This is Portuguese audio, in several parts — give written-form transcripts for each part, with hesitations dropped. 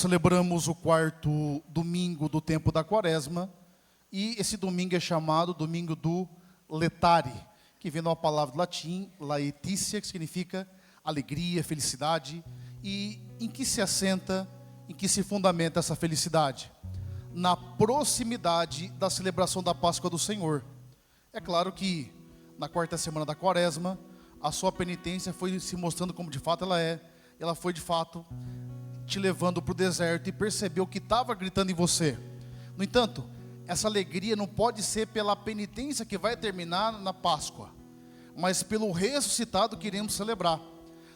celebramos o quarto domingo do tempo da Quaresma, e esse domingo é chamado Domingo do Letare, que vem de uma palavra do latim, laetitia, que significa alegria, felicidade. E em que se assenta, em que se fundamenta essa felicidade? Na proximidade da celebração da Páscoa do Senhor. É claro que na quarta semana da Quaresma, a sua penitência foi se mostrando como de fato ela é. Ela foi de fato te levando para o deserto e percebeu que estava gritando em você. No entanto, essa alegria não pode ser pela penitência que vai terminar na Páscoa, mas pelo ressuscitado que iremos celebrar.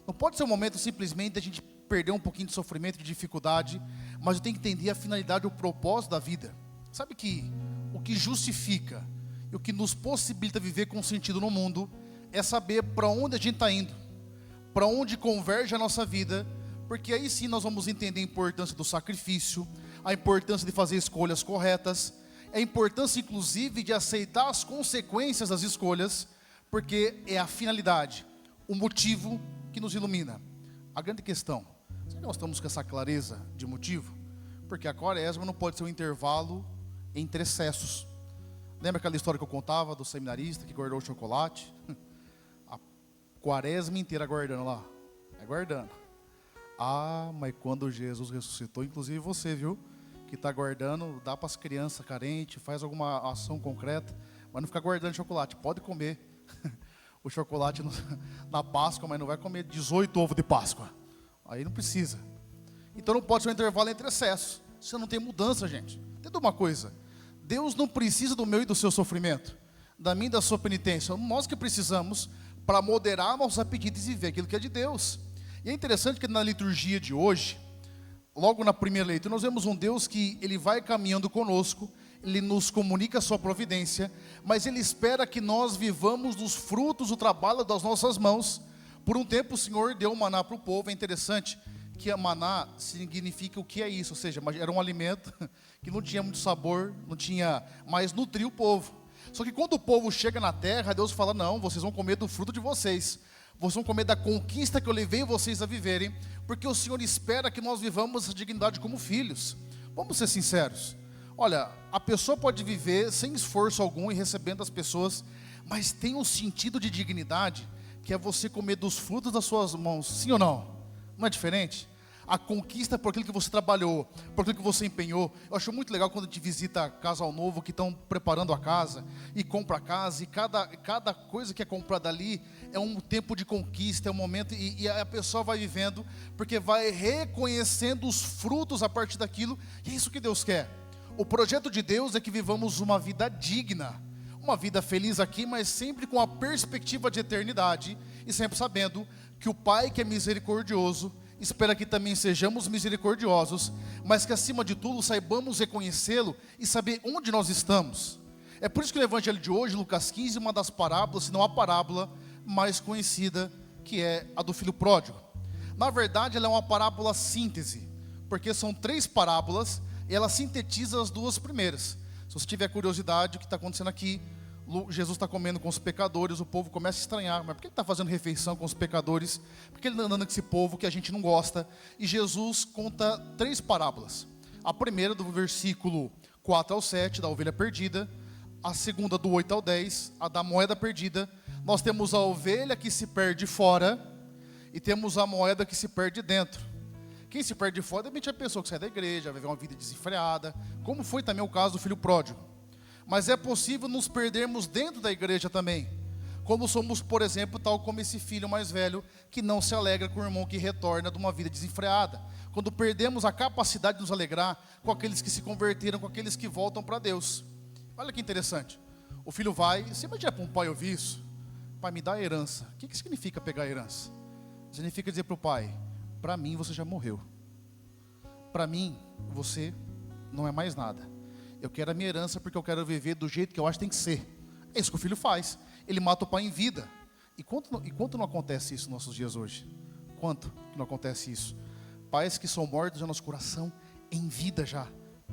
Não pode ser um momento simplesmente de a gente perder um pouquinho de sofrimento, de dificuldade, mas eu tenho que entender a finalidade, o propósito da vida. Sabe que o que justifica e o que nos possibilita viver com sentido no mundo é saber para onde a gente está indo, para onde converge a nossa vida, porque aí sim nós vamos entender a importância do sacrifício, a importância de fazer escolhas corretas, a importância inclusive de aceitar as consequências das escolhas, porque é a finalidade, o motivo que nos ilumina. A grande questão, será que nós estamos com essa clareza de motivo? Porque a Quaresma não pode ser um intervalo entre excessos. Lembra aquela história que eu contava do seminarista que guardou o chocolate? A Quaresma inteira guardando lá, guardando. Ah, mas quando Jesus ressuscitou, inclusive você, viu, que está guardando, dá para as crianças carentes, faz alguma ação concreta, mas não fica guardando chocolate, pode comer o chocolate na Páscoa, mas não vai comer 18 ovos de Páscoa, aí não precisa. Então não pode ser um intervalo entre excessos, você não tem mudança, gente. Entenda uma coisa, Deus não precisa do meu e do seu sofrimento, da minha e da sua penitência, nós que precisamos para moderar nossos apetites e ver aquilo que é de Deus. E é interessante que na liturgia de hoje, logo na primeira leitura, nós vemos um Deus que Ele vai caminhando conosco, Ele nos comunica a sua providência, mas Ele espera que nós vivamos dos frutos do trabalho das nossas mãos. Por um tempo o Senhor deu maná para o povo. É interessante que a maná significa o que é isso, ou seja, era um alimento que não tinha muito sabor, não tinha, mas nutria o povo. Só que quando o povo chega na terra, Deus fala, não, vocês vão comer do fruto de vocês. Vocês vão comer da conquista que eu levei vocês a viverem, porque o Senhor espera que nós vivamos essa dignidade como filhos. Vamos ser sinceros. Olha, a pessoa pode viver sem esforço algum e recebendo das pessoas, mas tem um sentido de dignidade, que é você comer dos frutos das suas mãos, sim ou não? Não é diferente? A conquista por aquilo que você trabalhou, por aquilo que você empenhou. Eu acho muito legal quando a gente visita casal novo que estão preparando a casa e compra a casa, e cada coisa que é comprada ali é um tempo de conquista, é um momento, e a pessoa vai vivendo, porque vai reconhecendo os frutos a partir daquilo, e é isso que Deus quer. O projeto de Deus é que vivamos uma vida digna, uma vida feliz aqui, mas sempre com a perspectiva de eternidade, e sempre sabendo que o Pai, que é misericordioso, espera que também sejamos misericordiosos, mas que acima de tudo saibamos reconhecê-lo e saber onde nós estamos. É por isso que o evangelho de hoje, Lucas 15, uma das parábolas, se não a parábola mais conhecida, que é a do filho pródigo. Na verdade ela é uma parábola síntese, porque são 3 parábolas e ela sintetiza as 2 primeiras. Se você tiver curiosidade o que está acontecendo aqui, Jesus está comendo com os pecadores, o povo começa a estranhar, mas por que ele está fazendo refeição com os pecadores? Por que ele está andando com esse povo que a gente não gosta? E Jesus conta 3 parábolas. A primeira do versículo 4 ao 7, da ovelha perdida. A segunda do 8 ao 10, a da moeda perdida. Nós temos a ovelha que se perde fora e temos a moeda que se perde dentro. Quem se perde fora, de repente é a pessoa que sai da igreja, vai viver uma vida desenfreada, como foi também o caso do filho pródigo. Mas é possível nos perdermos dentro da igreja também, como somos, por exemplo, tal como esse filho mais velho, que não se alegra com o irmão que retorna de uma vida desenfreada. Quando perdemos a capacidade de nos alegrar com aqueles que se converteram, com aqueles que voltam para Deus. Olha que interessante, o filho vai, você imagina para um pai ouvir isso? Pai, me dá a herança. O que significa pegar a herança? Significa dizer para o pai, para mim você já morreu, para mim você não é mais nada. Eu quero a minha herança porque eu quero viver do jeito que eu acho que tem que ser. É isso que o filho faz. Ele mata o pai em vida. E quanto não acontece isso nos nossos dias hoje? Quanto que não acontece isso? Pais que são mortos no nosso coração em vida já.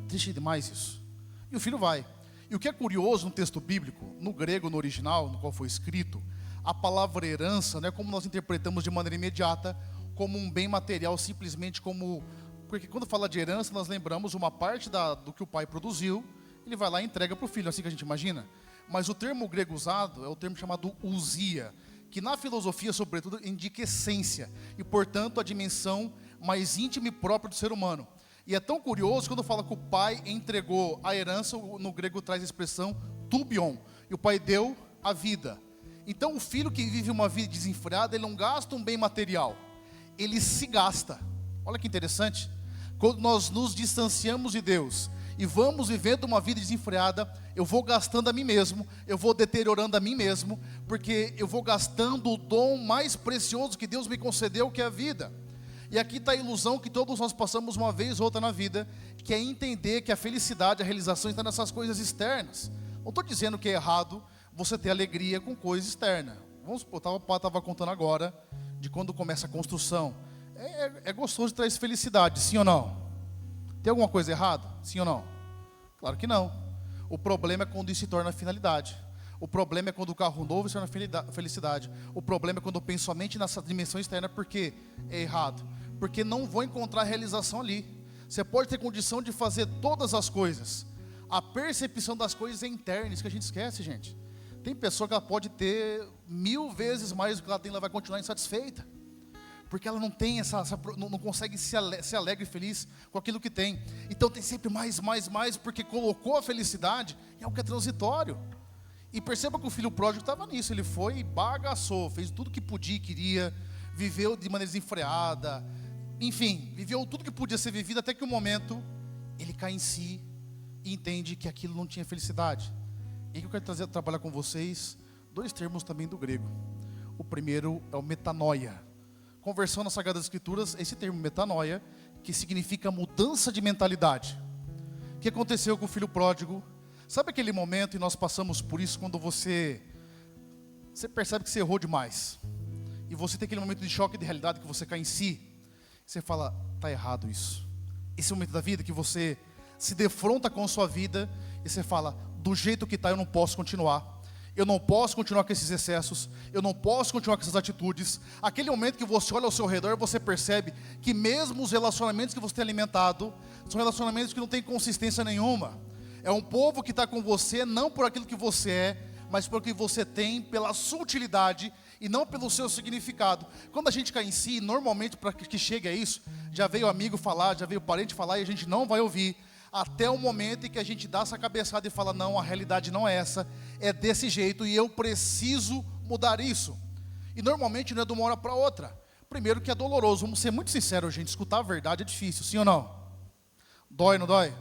Triste demais isso. E o filho vai. E o que é curioso no texto bíblico, no grego, no original, no qual foi escrito, a palavra herança não é como nós interpretamos de maneira imediata, como um bem material, simplesmente como Porque quando fala de herança, nós lembramos uma parte do que o pai produziu, ele vai lá e entrega para o filho, assim que a gente imagina. Mas o termo grego usado é o termo chamado ousia, que na filosofia, sobretudo, indica essência, e portanto a dimensão mais íntima e própria do ser humano. E é tão curioso, quando fala que o pai entregou a herança, no grego traz a expressão tubion, e o pai deu a vida. Então o filho que vive uma vida desenfreada, ele não gasta um bem material, ele se gasta. Olha que interessante, quando nós nos distanciamos de Deus e vamos vivendo uma vida desenfreada, eu vou gastando a mim mesmo, eu vou deteriorando a mim mesmo, porque eu vou gastando o dom mais precioso que Deus me concedeu, que é a vida. E aqui está a ilusão que todos nós passamos uma vez ou outra na vida, que é entender que a felicidade, a realização está nessas coisas externas. Não estou dizendo que é errado você ter alegria com coisa externa. Vamos supor, o pai estava contando agora de quando começa a construção. É gostoso de trazer felicidade, sim ou não? Tem alguma coisa errada? Sim ou não? Claro que não. O problema é quando isso se torna finalidade. O problema é quando o carro novo se torna felicidade. O problema é quando eu penso somente nessa dimensão externa, porque é errado. Porque não vou encontrar realização ali. Você pode ter condição de fazer todas as coisas. A percepção das coisas é interna, isso que a gente esquece, gente. Tem pessoa que ela pode ter 1000 vezes mais do que ela tem, ela vai continuar insatisfeita. Porque ela não tem não consegue ser alegre e feliz com aquilo que tem. Então tem sempre mais, porque colocou a felicidade em algo que é transitório. E perceba que o filho pródigo estava nisso, ele foi e bagaçou, fez tudo que podia e queria, viveu de maneira desenfreada, enfim, viveu tudo que podia ser vivido, até que um momento ele cai em si e entende que aquilo não tinha felicidade. E que eu quero trabalhar com vocês 2 termos também do grego. O primeiro é o metanoia. Conversão nas Sagradas Escrituras, esse termo metanoia, que significa mudança de mentalidade. O que aconteceu com o filho pródigo? Sabe aquele momento, e nós passamos por isso, quando você percebe que você errou demais, e você tem aquele momento de choque de realidade, que você cai em si, você fala, está errado isso. Esse momento da vida que você se defronta com a sua vida, e você fala, do jeito que está eu não posso continuar. Eu não posso continuar com esses excessos, eu não posso continuar com essas atitudes. Aquele momento que você olha ao seu redor, você percebe que mesmo os relacionamentos que você tem alimentado, são relacionamentos que não têm consistência nenhuma. É um povo que está com você, não por aquilo que você é, mas por aquilo que você tem, pela sua utilidade, e não pelo seu significado. Quando a gente cai em si, normalmente para que chegue a isso, já veio amigo falar, já veio parente falar, e a gente não vai ouvir, até o momento em que a gente dá essa cabeçada e fala, não, a realidade não é essa, é desse jeito, e eu preciso mudar isso. E normalmente não é de uma hora para outra. Primeiro que é doloroso, vamos ser muito sinceros, gente, escutar a verdade é difícil, sim ou não? Dói, não dói?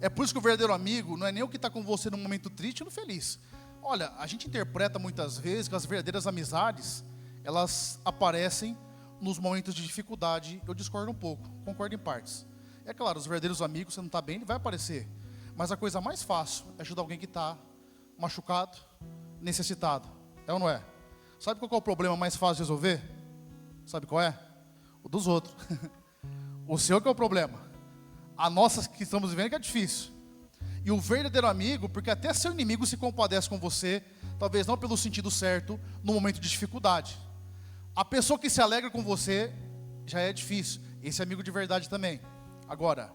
É por isso que o verdadeiro amigo não é nem o que está com você no momento triste ou no feliz. Olha, a gente interpreta muitas vezes que as verdadeiras amizades, elas aparecem nos momentos de dificuldade. Eu discordo um pouco, concordo em partes. É claro, os verdadeiros amigos, você não está bem, ele vai aparecer. Mas a coisa mais fácil é ajudar alguém que está machucado, necessitado. É ou não é? Sabe qual é o problema mais fácil de resolver? Sabe qual é? O dos outros. O seu que é o problema. A nossa que estamos vivendo que é difícil. E o verdadeiro amigo, porque até seu inimigo se compadece com você, talvez não pelo sentido certo, no momento de dificuldade. A pessoa que se alegra com você, já é difícil. Esse é amigo de verdade também. Agora,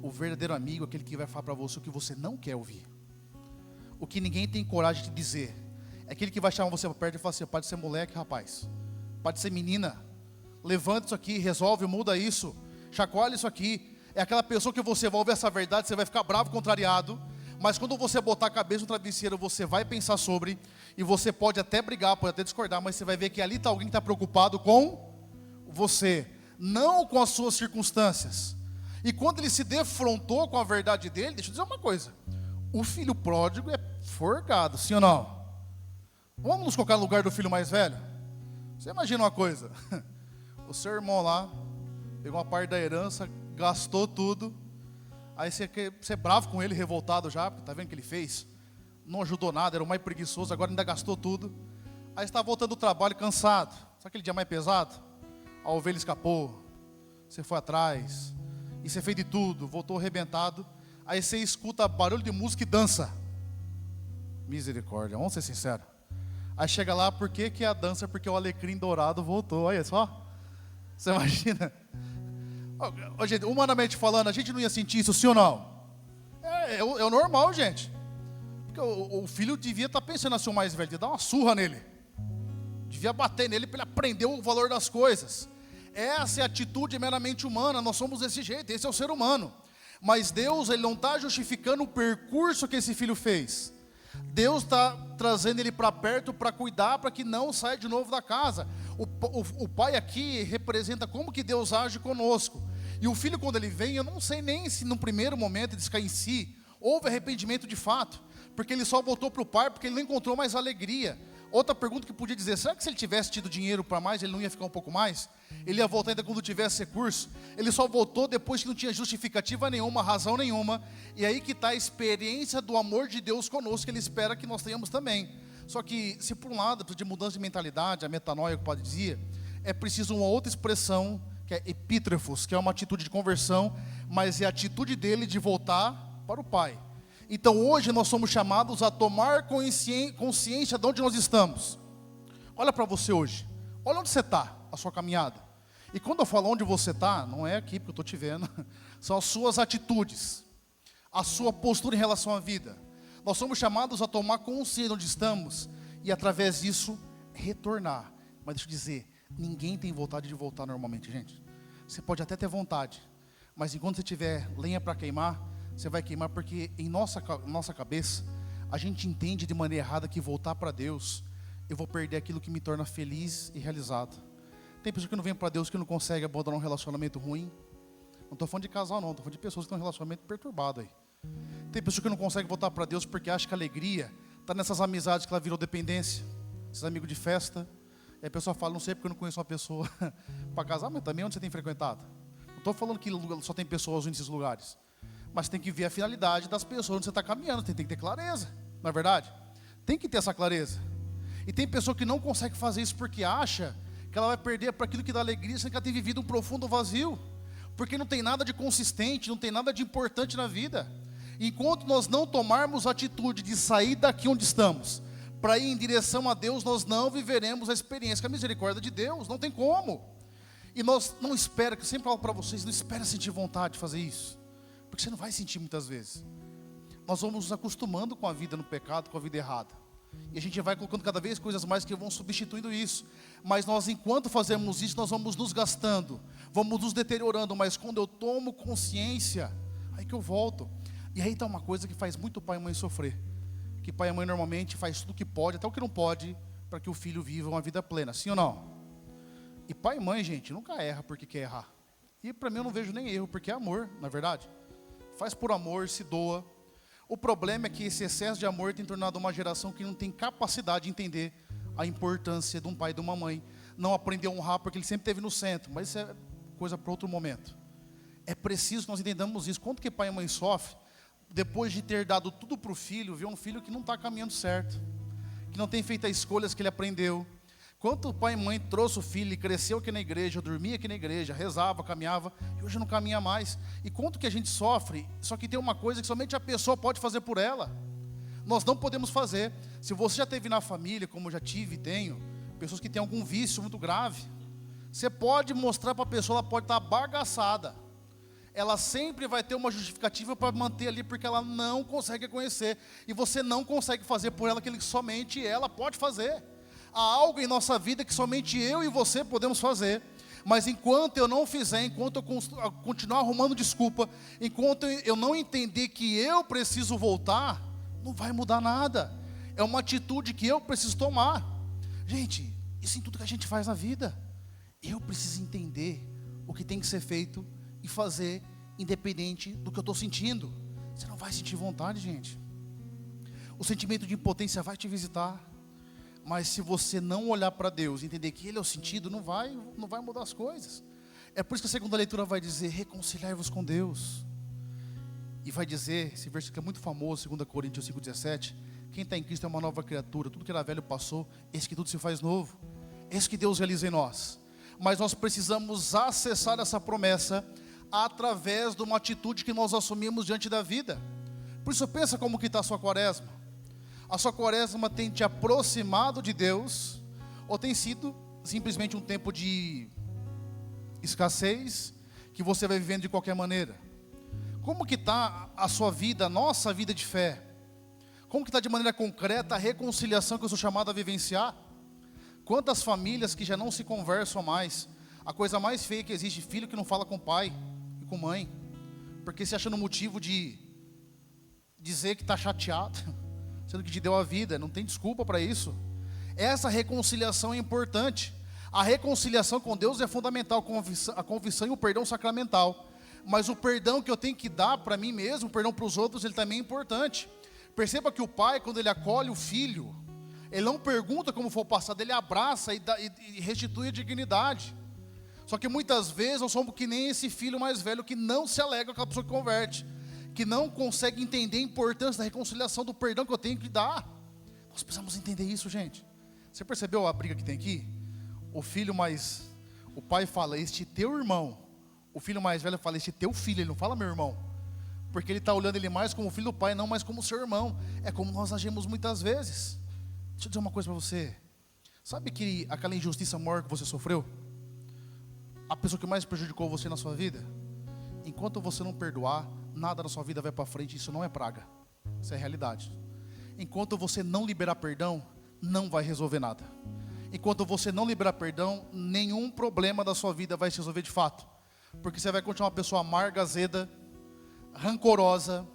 o verdadeiro amigo é aquele que vai falar para você o que você não quer ouvir. O que ninguém tem coragem de dizer. É aquele que vai chamar você para perto e falar assim, pode ser moleque, rapaz. Pode ser menina. Levanta isso aqui, resolve, muda isso. Chacoalha isso aqui. É aquela pessoa que você vai ouvir essa verdade, você vai ficar bravo, contrariado. Mas quando você botar a cabeça no travesseiro, você vai pensar sobre. E você pode até brigar, pode até discordar, mas você vai ver que ali está alguém que está preocupado com você. Não com as suas circunstâncias. E quando ele se defrontou com a verdade dele, deixa eu dizer uma coisa. O filho pródigo é forgado, sim ou não? Vamos nos colocar no lugar do filho mais velho? Você imagina uma coisa. O seu irmão lá, pegou uma parte da herança, gastou tudo. Aí você é bravo com ele, revoltado já, porque está vendo o que ele fez? Não ajudou nada, era o mais preguiçoso, agora ainda gastou tudo. Aí você está voltando do trabalho cansado. Sabe aquele dia mais pesado? A ovelha escapou, você foi atrás, e você fez de tudo, voltou arrebentado. Aí você escuta barulho de música e dança. Misericórdia, vamos ser sinceros. Aí chega lá, por que que é a dança? Porque o alecrim dourado voltou, olha só. Você imagina? Gente, humanamente falando, a gente não ia sentir isso, sim ou não? É o normal, gente. Porque o filho devia estar pensando assim, o mais velho, de dar uma surra nele. Devia bater nele para ele aprender o valor das coisas. Essa é a atitude meramente humana, nós somos desse jeito, esse é o ser humano. Mas Deus, Ele não está justificando o percurso que esse filho fez. Deus está trazendo ele para perto para cuidar, para que não saia de novo da casa. O pai aqui representa como que Deus age conosco. E o filho, quando ele vem, eu não sei nem se no primeiro momento ele cai em si, houve arrependimento de fato, porque ele só voltou para o pai porque ele não encontrou mais alegria. Outra pergunta que podia dizer, será que se ele tivesse tido dinheiro para mais, ele não ia ficar um pouco mais? Ele ia voltar ainda quando tivesse recurso? Ele só voltou depois que não tinha justificativa nenhuma, razão nenhuma. E aí que está a experiência do amor de Deus conosco, que Ele espera que nós tenhamos também. Só que, se por um lado, de mudança de mentalidade, a metanoia que pode dizer, é preciso uma outra expressão, que é epítrefos, que é uma atitude de conversão, mas é a atitude dele de voltar para o Pai. Então hoje nós somos chamados a tomar consciência de onde nós estamos. Olha para você hoje, olha onde você está, a sua caminhada. E quando eu falo onde você está, não é aqui porque eu estou te vendo, são as suas atitudes, a sua postura em relação à vida. Nós somos chamados a tomar consciência de onde estamos e através disso retornar. Mas deixa eu dizer, ninguém tem vontade de voltar normalmente, gente. Você pode até ter vontade, mas enquanto você tiver lenha para queimar, você vai queimar, porque em nossa cabeça, a gente entende de maneira errada que voltar para Deus, eu vou perder aquilo que me torna feliz e realizado. Tem pessoas que não vêm para Deus que não conseguem abandonar um relacionamento ruim. Não estou falando de casal não, estou falando de pessoas que têm um relacionamento perturbado aí. Tem pessoas que não conseguem voltar para Deus porque acham que a alegria está nessas amizades que ela virou dependência. Esses amigos de festa. Aí a pessoa fala, não sei porque eu não conheço uma pessoa para casar, mas também onde você tem frequentado? Não estou falando que só tem pessoas nesses lugares. Mas tem que ver a finalidade das pessoas onde você está caminhando, tem que ter clareza, não é verdade? Tem que ter essa clareza. E tem pessoa que não consegue fazer isso porque acha que ela vai perder para aquilo que dá alegria, sendo que ela tem vivido um profundo vazio, porque não tem nada de consistente, não tem nada de importante na vida. Enquanto nós não tomarmos a atitude de sair daqui onde estamos, para ir em direção a Deus, nós não viveremos a experiência com a misericórdia de Deus, não tem como. E nós não espera, que eu sempre falo para vocês, não espera sentir vontade de fazer isso. Porque você não vai sentir muitas vezes. Nós vamos nos acostumando com a vida no pecado, com a vida errada. E a gente vai colocando cada vez coisas mais que vão substituindo isso. Mas nós, enquanto fazemos isso, nós vamos nos gastando, vamos nos deteriorando. Mas quando eu tomo consciência, aí que eu volto. E aí está uma coisa que faz muito pai e mãe sofrer. Que pai e mãe normalmente faz tudo o que pode, até o que não pode, para que o filho viva uma vida plena. Sim ou não? E pai e mãe, gente, nunca erra porque quer errar. E para mim eu não vejo nem erro, porque é amor, na verdade. Faz por amor, se doa. O problema é que esse excesso de amor tem tornado uma geração que não tem capacidade de entender a importância de um pai e de uma mãe. Não aprendeu a honrar porque ele sempre esteve no centro. Mas isso é coisa para outro momento. É preciso que nós entendamos isso. Quanto que pai e mãe sofrem depois de ter dado tudo para o filho, ver um filho que não está caminhando certo, que não tem feito as escolhas que ele aprendeu. Quanto pai e mãe trouxe o filho e cresceu aqui na igreja, dormia aqui na igreja, rezava, caminhava, e hoje não caminha mais. E quanto que a gente sofre, só que tem uma coisa que somente a pessoa pode fazer por ela. Nós não podemos fazer. Se você já teve na família, como eu já tive e tenho, pessoas que têm algum vício muito grave, você pode mostrar para a pessoa, ela pode estar bagaçada. Ela sempre vai ter uma justificativa para manter ali, porque ela não consegue reconhecer. E você não consegue fazer por ela aquilo que somente ela pode fazer. Há algo em nossa vida que somente eu e você podemos fazer. Mas enquanto eu não fizer, enquanto eu continuar arrumando desculpa, enquanto eu não entender que eu preciso voltar, não vai mudar nada. É uma atitude que eu preciso tomar. Gente, isso em tudo que a gente faz na vida. Eu preciso entender o que tem que ser feito e fazer independente do que eu estou sentindo. Você não vai sentir vontade, gente. O sentimento de impotência vai te visitar. Mas se você não olhar para Deus, entender que Ele é o sentido, não vai mudar as coisas. É por isso que a segunda leitura vai dizer, reconciliai-vos com Deus. E vai dizer, esse versículo que é muito famoso, 2 Coríntios 5,17, quem está em Cristo é uma nova criatura, tudo que era velho passou, eis que tudo se faz novo. Eis que Deus realiza em nós. Mas nós precisamos acessar essa promessa através de uma atitude que nós assumimos diante da vida. Por isso pensa como que está a sua quaresma. A sua quaresma tem te aproximado de Deus, ou tem sido simplesmente um tempo de escassez, que você vai vivendo de qualquer maneira? Como que está a sua vida, a nossa vida de fé? Como que está de maneira concreta a reconciliação que eu sou chamado a vivenciar? Quantas famílias que já não se conversam mais? A coisa mais feia que existe, filho que não fala com pai e com mãe, porque se acha no motivo de dizer que está chateado, sendo que te deu a vida, não tem desculpa para isso. Essa reconciliação é importante. A reconciliação com Deus é fundamental, a confissão e o perdão sacramental. Mas o perdão que eu tenho que dar para mim mesmo, o perdão para os outros, ele também é importante. Perceba que o pai, quando ele acolhe o filho, ele não pergunta como foi o passado, ele abraça e restitui a dignidade. Só que muitas vezes nós somos que nem esse filho mais velho que não se alegra com aquela pessoa que converte, que não consegue entender a importância da reconciliação, do perdão que eu tenho que dar. Nós precisamos entender isso, gente. Você percebeu a briga que tem aqui? O pai fala, este teu irmão. O filho mais velho fala, este teu filho. Ele não fala meu irmão, porque ele está olhando ele mais como filho do pai, não mais como seu irmão. É como nós agimos muitas vezes. Deixa eu dizer uma coisa para você. Sabe que aquela injustiça maior que você sofreu, a pessoa que mais prejudicou você na sua vida, enquanto você não perdoar, nada na sua vida vai para frente. Isso não é praga, isso é realidade. Enquanto você não liberar perdão, não vai resolver nada. Enquanto você não liberar perdão, nenhum problema da sua vida vai se resolver de fato, porque você vai continuar uma pessoa amarga, azeda, rancorosa.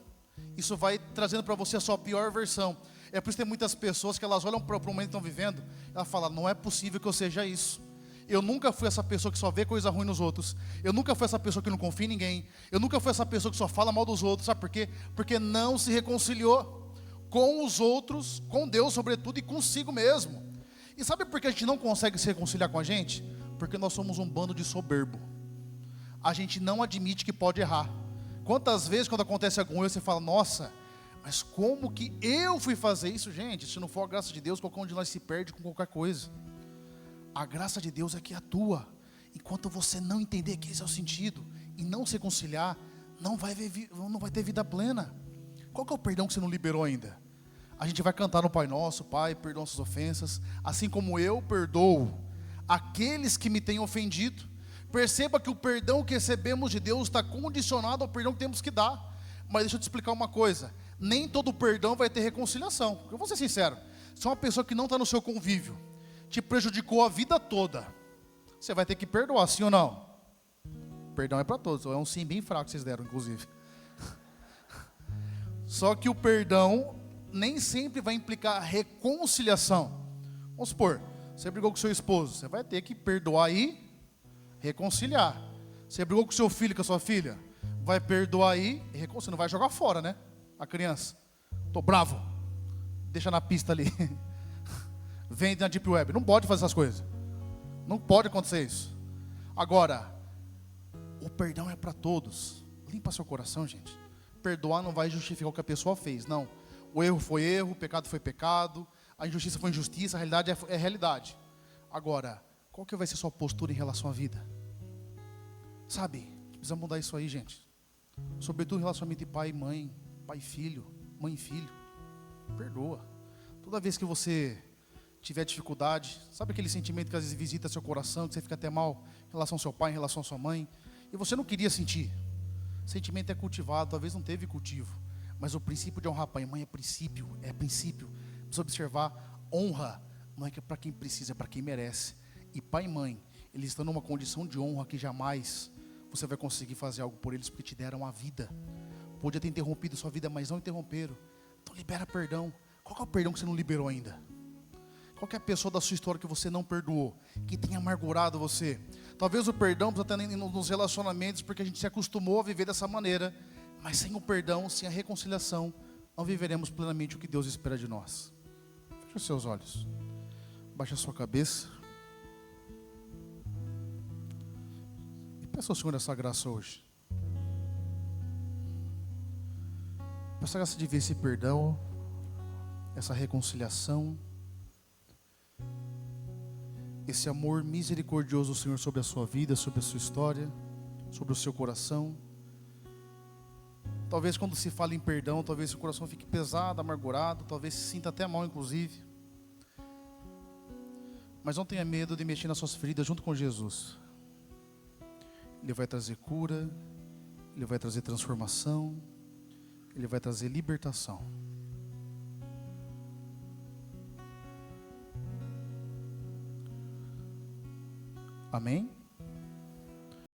Isso vai trazendo para você a sua pior versão. É por isso que tem muitas pessoas que elas olham para o momento que estão vivendo, ela fala, não é possível que eu seja isso. Eu nunca fui essa pessoa que só vê coisa ruim nos outros. Eu nunca fui essa pessoa que não confia em ninguém. Eu nunca fui essa pessoa que só fala mal dos outros. Sabe por quê? Porque não se reconciliou com os outros, com Deus sobretudo e consigo mesmo. E sabe por que a gente não consegue se reconciliar com a gente? Porque nós somos um bando de soberbo. A gente não admite que pode errar. Quantas vezes quando acontece algum erro você fala, nossa, mas como que eu fui fazer isso? Gente, se não for a graça de Deus, qualquer um de nós se perde com qualquer coisa. A graça de Deus é que atua. Enquanto você não entender que esse é o sentido e não se reconciliar, não vai ter vida plena. Qual que é o perdão que você não liberou ainda? A gente vai cantar no Pai Nosso, Pai, perdoa nossas ofensas, assim como eu perdoo aqueles que me têm ofendido. Perceba que o perdão que recebemos de Deus está condicionado ao perdão que temos que dar. Mas deixa eu te explicar uma coisa, nem todo perdão vai ter reconciliação. Eu vou ser sincero, se é uma pessoa que não está no seu convívio, te prejudicou a vida toda, você vai ter que perdoar, sim ou não? Perdão é para todos, é um sim bem fraco que vocês deram, inclusive. Só que o perdão nem sempre vai implicar reconciliação. Vamos supor, você brigou com seu esposo, você vai ter que perdoar e reconciliar. Você brigou com seu filho, com a sua filha, vai perdoar e reconciliar. Você não vai jogar fora, né? A criança, tô bravo, deixa na pista ali. Vem na Deep Web, não pode fazer essas coisas. Não pode acontecer isso. Agora, o perdão é para todos. Limpa seu coração, gente. Perdoar não vai justificar o que a pessoa fez, não. O erro foi erro, o pecado foi pecado, a injustiça foi injustiça, a realidade é realidade. Agora, qual que vai ser a sua postura em relação à vida? Sabe, precisa mudar isso aí, gente. Sobretudo em relacionamento de pai e mãe, pai e filho, mãe e filho. Perdoa. Toda vez que você tiver dificuldade, sabe aquele sentimento que às vezes visita seu coração, que você fica até mal em relação ao seu pai, em relação à sua mãe, e você não queria sentir. O sentimento é cultivado, talvez não teve cultivo, mas o princípio de honrar pai e mãe é princípio. Precisa observar, honra não é para quem precisa, é para quem merece. E pai e mãe, eles estão numa condição de honra que jamais você vai conseguir fazer algo por eles, porque te deram a vida. Podia ter interrompido sua vida, mas não interromperam. Então libera perdão. Qual que é o perdão que você não liberou ainda? Qual que é a pessoa da sua história que você não perdoou, que tem amargurado você? Talvez o perdão precisa estar nos relacionamentos, porque a gente se acostumou a viver dessa maneira. Mas sem o perdão, sem a reconciliação, não viveremos plenamente o que Deus espera de nós. Feche os seus olhos, baixe a sua cabeça e peça ao Senhor essa graça hoje. Peça a graça de ver esse perdão, essa reconciliação, esse amor misericordioso do Senhor sobre a sua vida, sobre a sua história, sobre o seu coração. Talvez quando se fala em perdão, talvez seu coração fique pesado, amargurado, talvez se sinta até mal inclusive. Mas não tenha medo de mexer nas suas feridas junto com Jesus. Ele vai trazer cura, Ele vai trazer transformação, Ele vai trazer libertação. Amém?